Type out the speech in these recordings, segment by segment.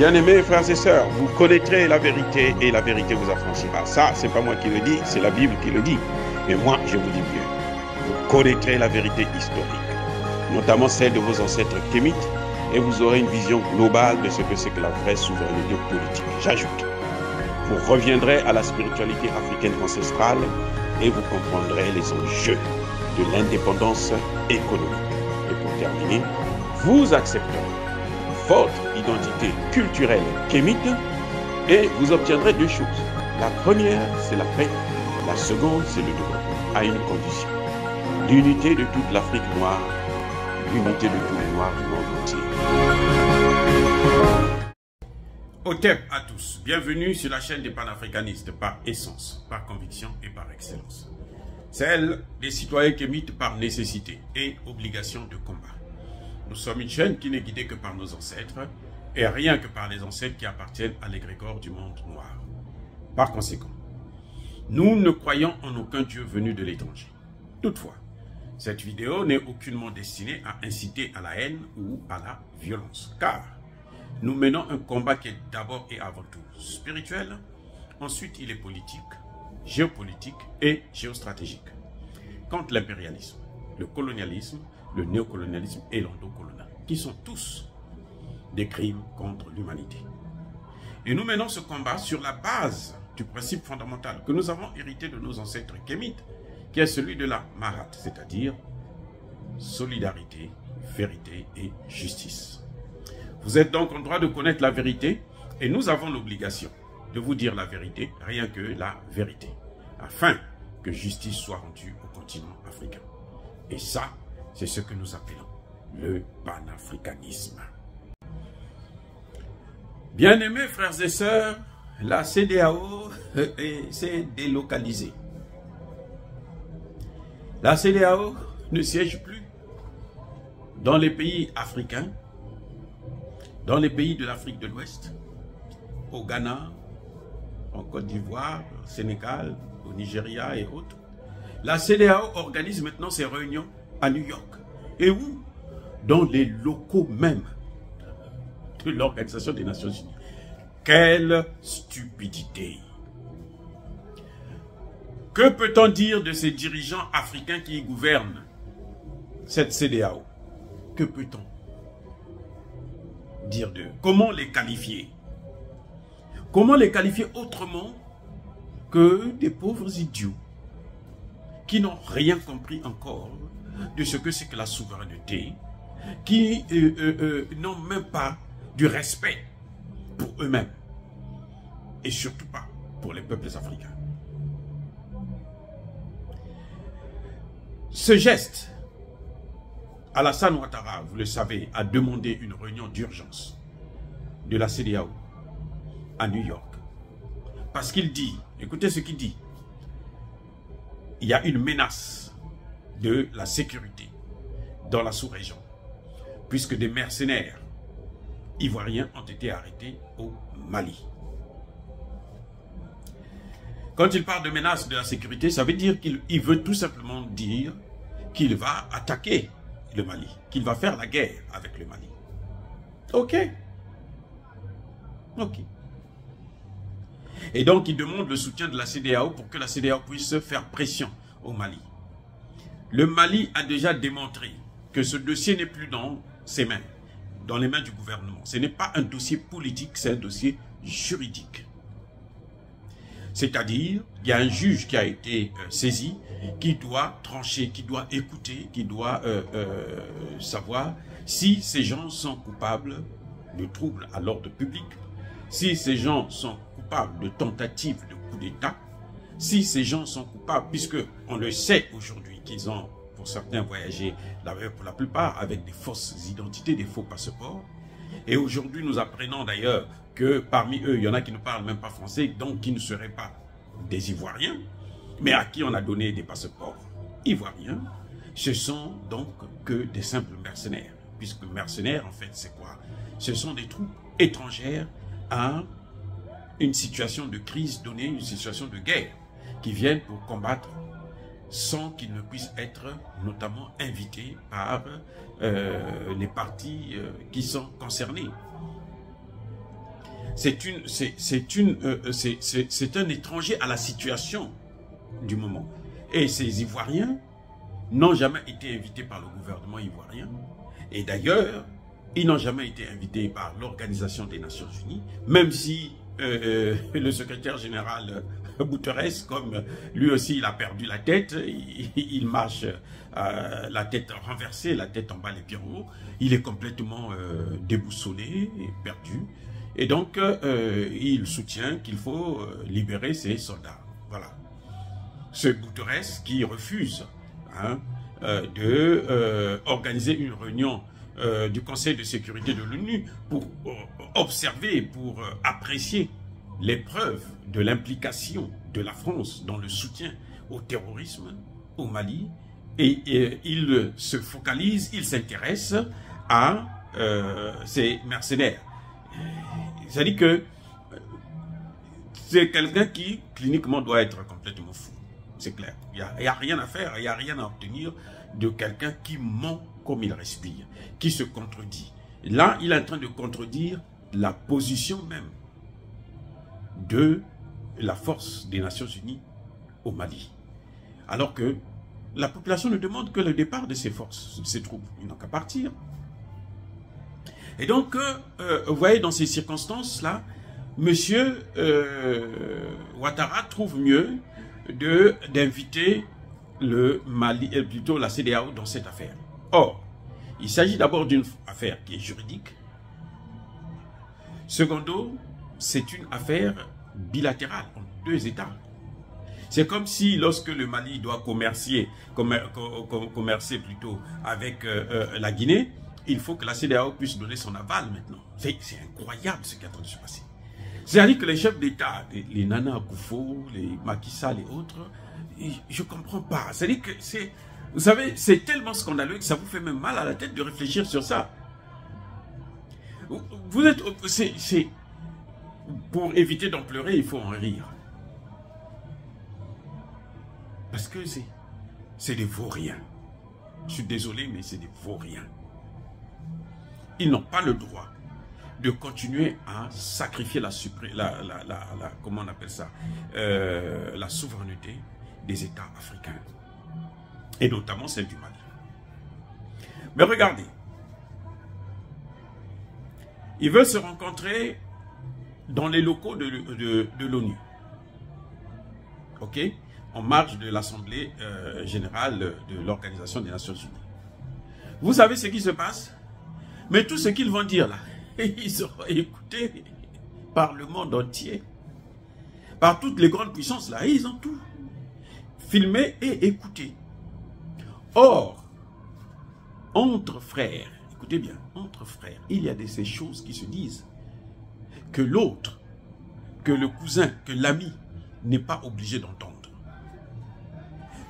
Bien-aimés frères et sœurs, vous connaîtrez la vérité et la vérité vous affranchira. Ça, c'est pas moi qui le dis, c'est la Bible qui le dit. Mais moi, je vous dis mieux. Vous connaîtrez la vérité historique, notamment celle de vos ancêtres kémites, et vous aurez une vision globale de ce que c'est que la vraie souveraineté politique. J'ajoute, vous reviendrez à la spiritualité africaine ancestrale et vous comprendrez les enjeux de l'indépendance économique. Et pour terminer, vous accepterez votre identité culturelle kémite et vous obtiendrez deux choses. La première, c'est la paix. La seconde, c'est le développement, à une condition. L'unité de toute l'Afrique noire, l'unité de tous les Noirs du monde entier. Otep à tous, bienvenue sur la chaîne des panafricanistes par essence, par conviction et par excellence. Celle des citoyens kémites par nécessité et obligation de combat. Nous sommes une chaîne qui n'est guidée que par nos ancêtres et rien que par les ancêtres qui appartiennent à l'égrégore du monde noir. Par conséquent, nous ne croyons en aucun Dieu venu de l'étranger. Toutefois, cette vidéo n'est aucunement destinée à inciter à la haine ou à la violence, car nous menons un combat qui est d'abord et avant tout spirituel, ensuite il est politique, géopolitique et géostratégique. Contre l'impérialisme, le colonialisme, le néocolonialisme et l'endocolonial, qui sont tous des crimes contre l'humanité. Et nous menons ce combat sur la base du principe fondamental que nous avons hérité de nos ancêtres kémites, qui est celui de la Mahat, c'est-à-dire solidarité, vérité et justice. Vous êtes donc en droit de connaître la vérité et nous avons l'obligation de vous dire la vérité, rien que la vérité, afin que justice soit rendue au continent africain. Et ça, c'est ce que nous appelons le panafricanisme. Bien-aimés frères et sœurs, la CEDEAO s'est délocalisée. La CEDEAO ne siège plus dans les pays africains, dans les pays de l'Afrique de l'Ouest, au Ghana, en Côte d'Ivoire, au Sénégal, au Nigeria et autres. La CEDEAO organise maintenant ses réunions à New York. Et où? Dans les locaux même de l'Organisation des Nations Unies. Quelle stupidité! Que peut-on dire de ces dirigeants africains qui gouvernent cette CEDEAO? Que peut-on dire d'eux? Comment les qualifier? Comment les qualifier autrement que des pauvres idiots qui n'ont rien compris encore de ce que c'est que la souveraineté, qui n'ont même pas du respect pour eux-mêmes et surtout pas pour les peuples africains. Ce geste, Alassane Ouattara, vous le savez, a demandé une réunion d'urgence de la CEDEAO à New York. Parce qu'il dit, écoutez ce qu'il dit, il y a une menace de la sécurité dans la sous-région, puisque des mercenaires ivoiriens ont été arrêtés au Mali. Quand il parle de menace de la sécurité, ça veut dire qu'il veut tout simplement dire qu'il va attaquer le Mali, qu'il va faire la guerre avec le Mali. Ok. Ok. Et donc il demande le soutien de la CEDEAO pour que la CEDEAO puisse faire pression au Mali. Le Mali a déjà démontré que ce dossier n'est plus dans ses mains, dans les mains du gouvernement. Ce n'est pas un dossier politique, c'est un dossier juridique. C'est-à-dire, il y a un juge qui a été saisi, qui doit trancher, qui doit écouter, qui doit savoir si ces gens sont coupables de troubles à l'ordre public, si ces gens sont coupables de tentative de coup d'État, si ces gens sont coupables, puisque on le sait aujourd'hui qu'ils ont, pour certains, voyagé, pour la plupart, avec des fausses identités, des faux passeports. Et aujourd'hui, nous apprenons d'ailleurs que parmi eux, il y en a qui ne parlent même pas français, donc qui ne seraient pas des Ivoiriens, mais à qui on a donné des passeports ivoiriens. Ce sont donc que des simples mercenaires, puisque mercenaires, en fait, c'est quoi? Ce sont des troupes étrangères à une situation de crise donnée, une situation de guerre, qui viennent pour combattre sans qu'ils ne puissent être notamment invités par les partis qui sont concernés. C'est un étranger à la situation du moment. Et ces Ivoiriens n'ont jamais été invités par le gouvernement ivoirien. Et d'ailleurs, ils n'ont jamais été invités par l'Organisation des Nations Unies, même si le secrétaire général Guterres, comme lui aussi il a perdu la tête, il marche la tête renversée, la tête en bas, les pieds en haut, il est complètement déboussolé et perdu. Et donc, il soutient qu'il faut libérer ses soldats. Voilà. Ce Guterres qui refuse organiser une réunion du Conseil de sécurité de l'ONU pour observer, pour apprécier les preuves de l'implication de la France dans le soutien au terrorisme au Mali. Et il se focalise, il s'intéresse à ces mercenaires. C'est-à-dire que c'est quelqu'un qui, cliniquement, doit être complètement fou. C'est clair. Il n'y a rien à faire, il n'y a rien à obtenir de quelqu'un qui ment comme il respire, qui se contredit. Là, il est en train de contredire la position même de la force des Nations Unies au Mali. Alors que la population ne demande que le départ de ces forces, de ces troupes. Ils n'ont qu'à partir. Et donc, vous voyez, dans ces circonstances-là, M. Ouattara trouve mieux d'inviter le Mali, plutôt la CEDEAO dans cette affaire. Or, il s'agit d'abord d'une affaire qui est juridique. Secondo, c'est une affaire bilatérale entre deux États. C'est comme si lorsque le Mali doit commercer plutôt avec la Guinée, il faut que la CEDEAO puisse donner son aval maintenant. C'est incroyable ce qui est en train de se passer. C'est-à-dire que les chefs d'État, les Nana Akufo, les Macky Sall et autres, je ne comprends pas. C'est-à-dire que vous savez, c'est tellement scandaleux que ça vous fait même mal à la tête de réfléchir sur ça. Vous êtes, pour éviter d'en pleurer, il faut en rire. Parce que c'est des vauriens. Je suis désolé, mais c'est des vauriens. Ils n'ont pas le droit de continuer à sacrifier comment on appelle ça, la souveraineté des États africains, et notamment celle du Mali. Mais regardez, ils veulent se rencontrer dans les locaux de l'ONU, ok, en marge de l'Assemblée générale de l'Organisation des Nations Unies. Vous savez ce qui se passe? Mais tout ce qu'ils vont dire là, ils seront écoutés par le monde entier, par toutes les grandes puissances là, et ils ont tout filmé et écouté. Or, entre frères, écoutez bien, entre frères, il y a ces choses qui se disent que l'autre, que le cousin, que l'ami n'est pas obligé d'entendre.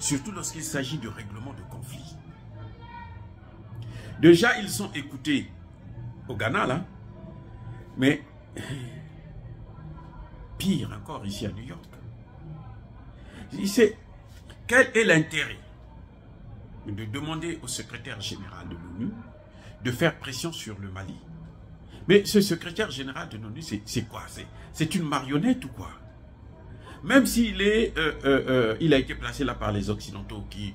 Surtout lorsqu'il s'agit de règlement de conflits. Déjà, ils sont écoutés au Ghana, là, mais pire encore ici à New York. Quel est l'intérêt de demander au secrétaire général de l'ONU de faire pression sur le Mali? Mais ce secrétaire général de l'ONU, c'est quoi? C'est une marionnette ou quoi? Même s'il il a été placé là par les Occidentaux qui,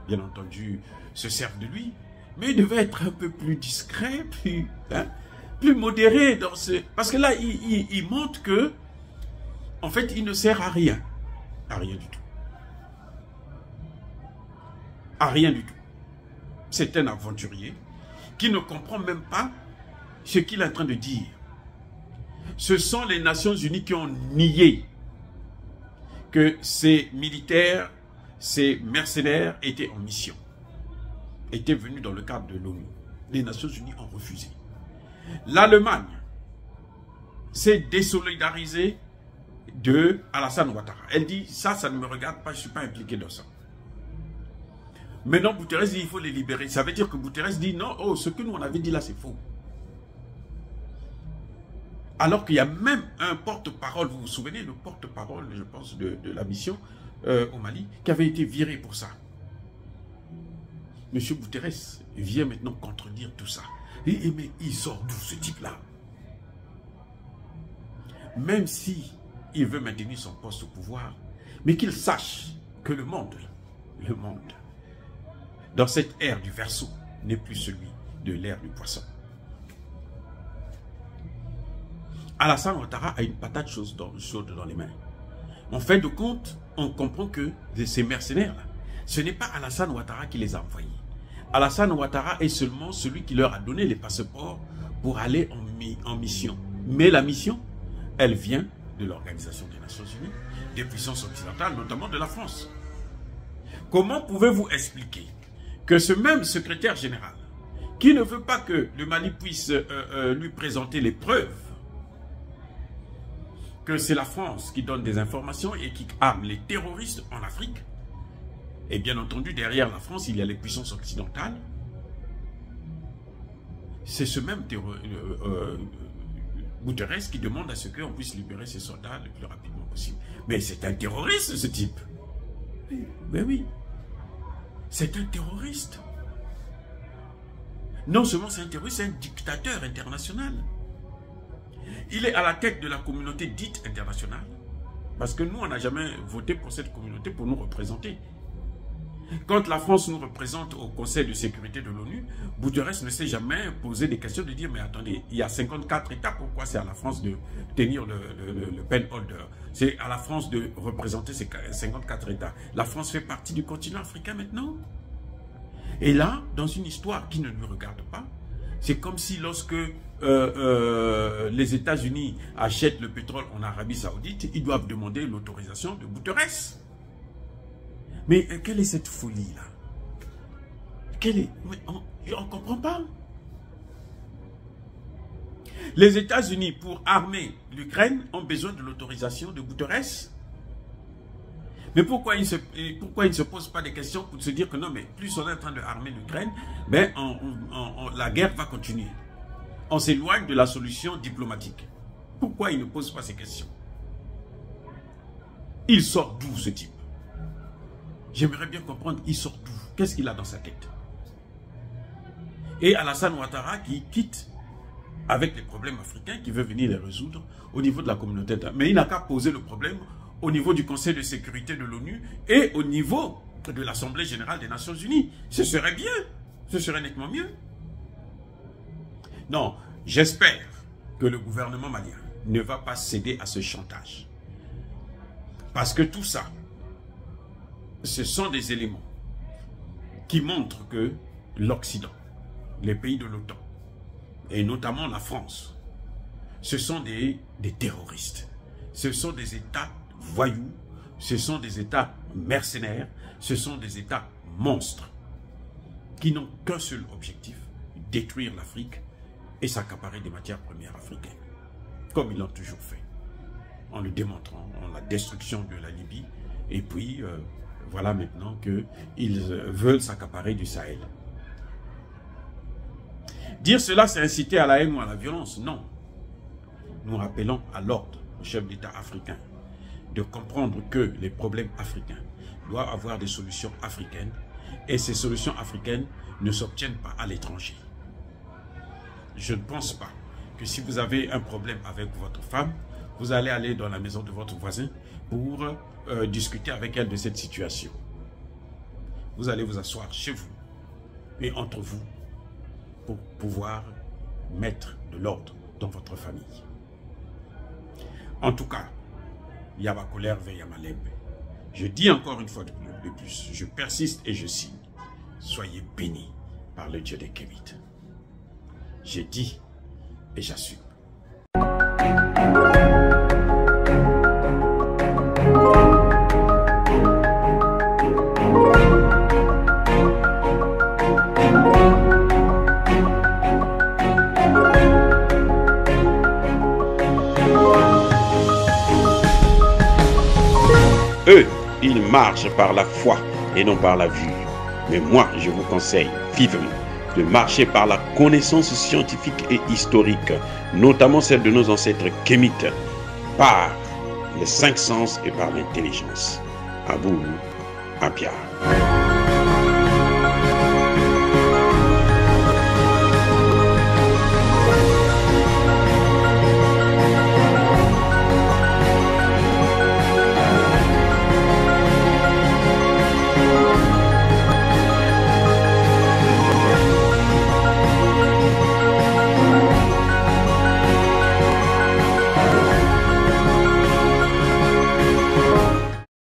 bien entendu, se servent de lui, mais il devait être un peu plus discret, plus modéré dans ce... Parce que là, il montre que, en fait, il ne sert à rien. À rien du tout. À rien du tout. C'est un aventurier qui ne comprend même pas ce qu'il est en train de dire. Ce sont les Nations Unies qui ont nié que ces militaires, ces mercenaires étaient en mission, étaient venus dans le cadre de l'ONU. Les Nations Unies ont refusé. L'Allemagne s'est désolidarisée de Alassane Ouattara. Elle dit, ça ne me regarde pas, je ne suis pas impliqué dans ça. Maintenant, Guterres dit, il faut les libérer. Ça veut dire que Guterres dit, non, oh, ce que nous on avait dit là, c'est faux. Alors qu'il y a même un porte-parole, vous vous souvenez, le porte-parole, je pense, de la mission au Mali, qui avait été viré pour ça. Monsieur Guterres vient maintenant contredire tout ça. Mais il sort d'où ce type-là? même si il veut maintenir son poste au pouvoir, mais qu'il sache que le monde, dans cette ère du Verseau, n'est plus celui de l'ère du Poisson. Alassane Ouattara a une patate chaude dans les mains. En fin de compte, on comprend que ces mercenaires-là, ce n'est pas Alassane Ouattara qui les a envoyés. Alassane Ouattara est seulement celui qui leur a donné les passeports pour aller en mission. Mais la mission, elle vient de l'Organisation des Nations Unies, des puissances occidentales, notamment de la France. Comment pouvez-vous expliquer que ce même secrétaire général, qui ne veut pas que le Mali puisse lui présenter les preuves que c'est la France qui donne des informations et qui arme les terroristes en Afrique, et bien entendu, derrière la France, il y a les puissances occidentales. C'est ce même Guterres qui demande à ce qu'on puisse libérer ses soldats le plus rapidement possible. Mais c'est un terroriste, ce type. Mais oui, c'est un terroriste. Non seulement c'est un terroriste, c'est un dictateur international. Il est à la tête de la communauté dite internationale. Parce que nous, on n'a jamais voté pour cette communauté pour nous représenter. Quand la France nous représente au Conseil de sécurité de l'ONU, Guterres ne s'est jamais posé des questions de dire « Mais attendez, il y a 54 États, pourquoi c'est à la France de tenir le pen holder? C'est à la France de représenter ces 54 États. La France fait partie du continent africain maintenant. » Et là, dans une histoire qui ne nous regarde pas, c'est comme si lorsque les États-Unis achètent le pétrole en Arabie Saoudite, ils doivent demander l'autorisation de Guterres. Mais quelle est cette folie-là? On ne comprend pas. Les États-Unis, pour armer l'Ukraine, ont besoin de l'autorisation de Guterres. Mais pourquoi ils ne se posent pas des questions pour se dire que non, mais plus on est en train de armer l'Ukraine, ben la guerre va continuer. On s'éloigne de la solution diplomatique. Pourquoi ils ne posent pas ces questions? Il sort d'où ce type? J'aimerais bien comprendre, il sort d'où? Qu'est-ce qu'il a dans sa tête? Et Alassane Ouattara qui quitte avec les problèmes africains, qui veut venir les résoudre au niveau de la communauté internationale. Mais il n'a qu'à poser le problème au niveau du Conseil de sécurité de l'ONU et au niveau de l'Assemblée générale des Nations Unies. Ce serait bien, ce serait nettement mieux. Non, j'espère que le gouvernement malien ne va pas céder à ce chantage. Parce que tout ça, ce sont des éléments qui montrent que l'Occident, les pays de l'OTAN, et notamment la France, ce sont des terroristes. Ce sont des États voyous, ce sont des États mercenaires, ce sont des États monstres qui n'ont qu'un seul objectif, détruire l'Afrique et s'accaparer des matières premières africaines, comme ils l'ont toujours fait, en le démontrant, en la destruction de la Libye, et puis voilà maintenant qu'ils veulent s'accaparer du Sahel. Dire cela, c'est inciter à la haine ou à la violence, non. Nous rappelons à l'ordre, au chef d'État africain, de comprendre que les problèmes africains doivent avoir des solutions africaines, et ces solutions africaines ne s'obtiennent pas à l'étranger. Je ne pense pas que si vous avez un problème avec votre femme, vous allez aller dans la maison de votre voisin pour discuter avec elle de cette situation. Vous allez vous asseoir chez vous et entre vous pour pouvoir mettre de l'ordre dans votre famille. En tout cas, Yaba colère veille Yamaleb. Je dis encore une fois de plus, je persiste et je signe. Soyez bénis par le Dieu des Kémites. J'ai dit et j'assume. Eux, ils marchent par la foi et non par la vue. Mais moi, je vous conseille vivement de marcher par la connaissance scientifique et historique, notamment celle de nos ancêtres kémites, par les 5 sens et par l'intelligence. Abou Abia.